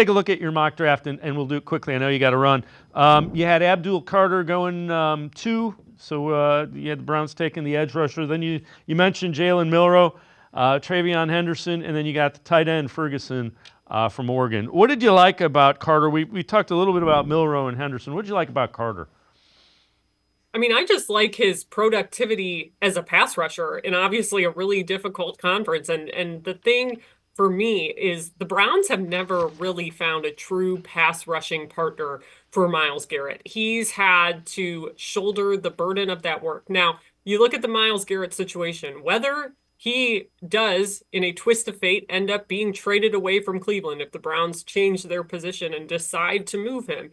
Take a look at your mock draft, and we'll do it quickly. I know you got to run. You had Abdul Carter going 2, so you had the Browns taking the edge rusher. Then you mentioned Jalen Milrow, Travion Henderson, and then you got the tight end Ferguson from Oregon. What did you like about Carter? We talked a little bit about Milrow and Henderson. What did you like about Carter? I mean, I just like his productivity as a pass rusher in obviously a really difficult conference. And the thing for me is the Browns have never really found a true pass rushing partner for Myles Garrett. He's had to shoulder the burden of that work. Now, you look at the Myles Garrett situation, whether he does, in a twist of fate, end up being traded away from Cleveland if the Browns change their position and decide to move him.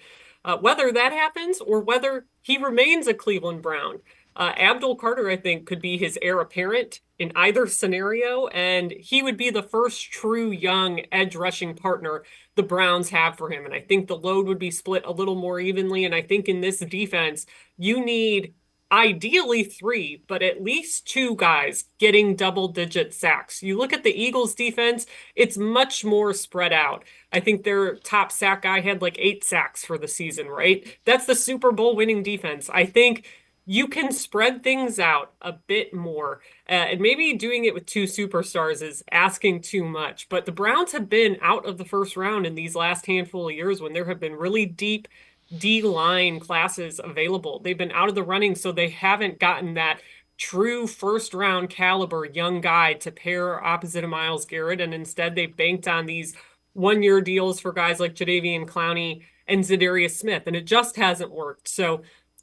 Whether that happens or whether he remains a Cleveland Brown, Abdul Carter, I think, could be his heir apparent in either scenario, and he would be the first true young edge rushing partner the Browns have for him. And I think the load would be split a little more evenly. And I think in this defense, you need ideally three, but at least two guys getting double-digit sacks. You look at the Eagles defense, it's much more spread out. I think their top sack guy had like 8 sacks for the season, right? That's the Super Bowl winning defense. I think you can spread things out a bit more. And maybe doing it with two superstars is asking too much. But the Browns have been out of the first round in these last handful of years when there have been really deep D line classes available. They've been out of the running, so they haven't gotten that true first round caliber young guy to pair opposite of Myles Garrett. And instead, they've banked on these 1 year deals for guys like Jadeveon Clowney and Zadarius Smith, and it just hasn't worked. So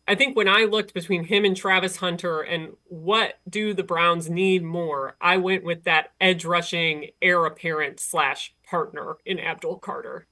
I think when I looked between him and Travis Hunter and what do the Browns need more, I went with that edge rushing heir apparent slash partner in Abdul Carter.